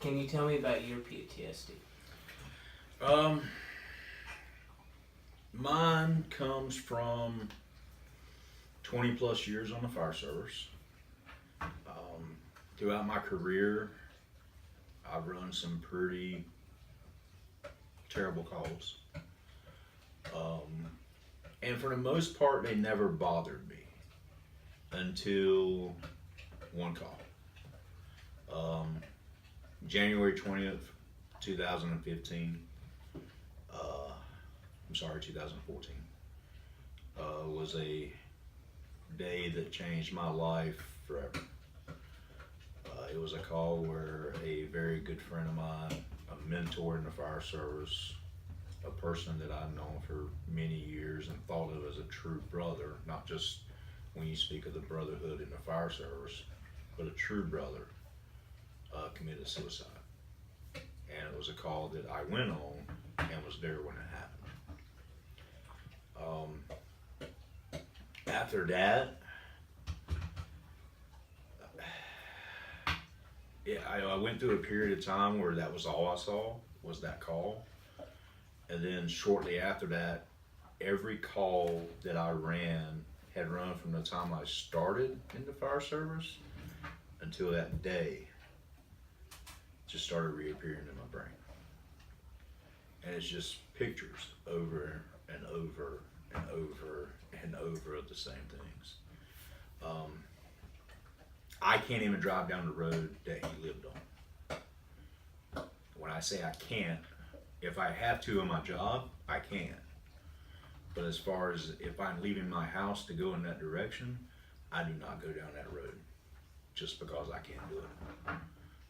Can you tell me about your PTSD? Um, Mine comes from 20 plus years on the fire service. Throughout my career, I've run some pretty terrible calls. Um, and for the most part, they never bothered me until one call. Um, January 20th, 2015. I'm sorry, 2014. Was a day that changed my life forever. It was a call where a very good friend of mine, a mentor in the fire service, a person that I've known for many years and thought of as a true brother, not just when you speak of the brotherhood in the fire service, but a true brother, committed suicide. And it was a call that I went on and was there when it happened. After that, yeah, I went through a period of time where that was all I saw was that call. And then shortly after that, every call that I ran had run from the time I started in the fire service until that day just started reappearing in my brain. And it's just pictures over and over and over and over of the same things. I can't even drive down the road that he lived on. When I say I can't, if I have to on my job, I can. But as far as if I'm leaving my house to go in that direction, I do not go down that road just because I can't do it.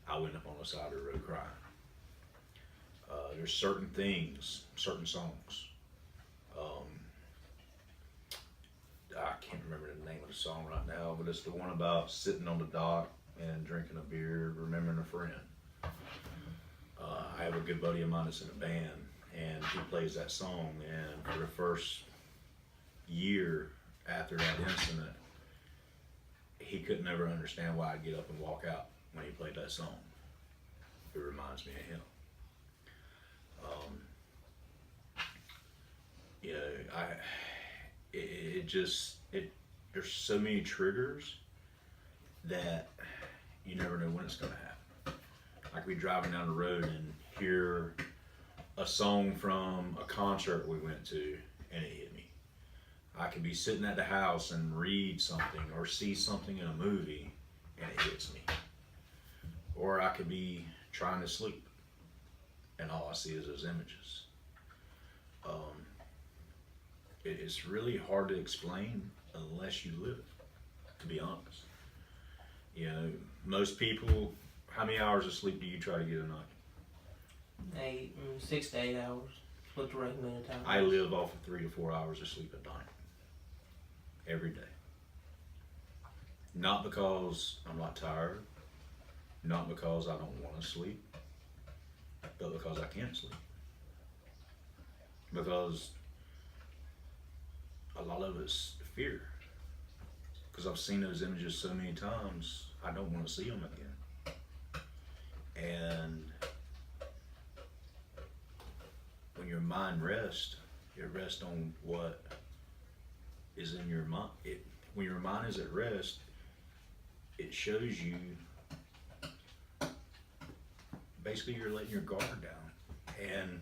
I'll end up on the side of the road crying. There's certain things, certain songs. I can't remember the name of the song right now, but it's the one about sitting on the dock and drinking a beer, remembering a friend. I have a good buddy of mine that's in a band, and he plays that song, and for the first year after that incident, he could never understand why I'd get up and walk out when he played that song. It reminds me of him. You know, there's so many triggers that you never know when it's going to happen. I could be driving down the road and hear a song from a concert we went to and it hit me. I could be sitting at the house and read something or see something in a movie and it hits me. Or I could be trying to sleep and all I see is those images. It's really hard to explain unless you live it, to be honest. You know, most people, how many hours of sleep do you try to get a night? 6 to 8 hours. Split the recommended time. I live off of 3 to 4 hours of sleep at night. Every day. Not because I'm not tired, not because I don't want to sleep, but because I can't sleep. Because a lot of it's fear. Because I've seen those images so many times, I don't want to see them again. And when your mind rests, it rests on what is in your mind. When your mind is at rest, it shows you, basically you're letting your guard down. And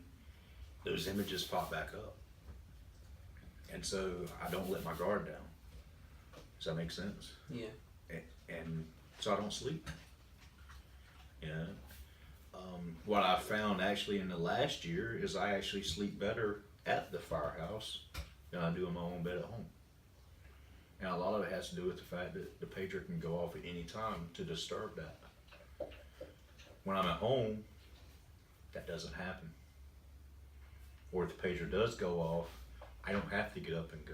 those images pop back up. And so I don't let my guard down. Does that make sense? Yeah. And so I don't sleep. You know? What I found actually in the last year is I actually sleep better at the firehouse than I do in my own bed at home. And a lot of it has to do with the fact that the pager can go off at any time to disturb that. When I'm at home, that doesn't happen. Or if the pager does go off, I don't have to get up and go.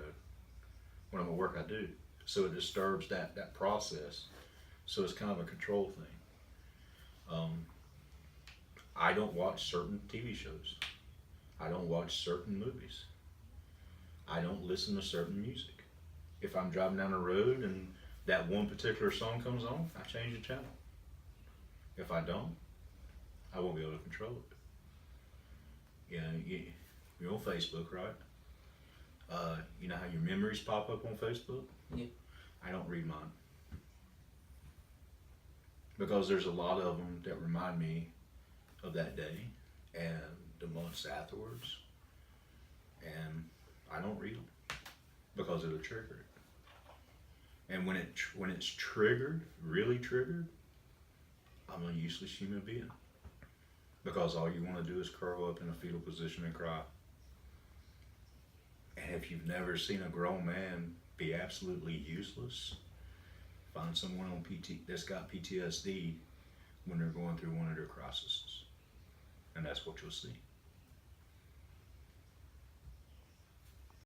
When I'm at work, I do. So it disturbs that process. So it's kind of a control thing. I don't watch certain TV shows. I don't watch certain movies. I don't listen to certain music. If I'm driving down the road and that one particular song comes on, I change the channel. If I don't, I won't be able to control it. You're on Facebook, right? You know how your memories pop up on Facebook? Yeah. I don't read mine. Because there's a lot of them that remind me of that day and the months afterwards. And I don't read them because it'll trigger it. And when it's triggered, really triggered, I'm a useless human being. Because all you want to do is curl up in a fetal position and cry. And if you've never seen a grown man be absolutely useless, find someone on that's got PTSD when they're going through one of their crises. And that's what you'll see.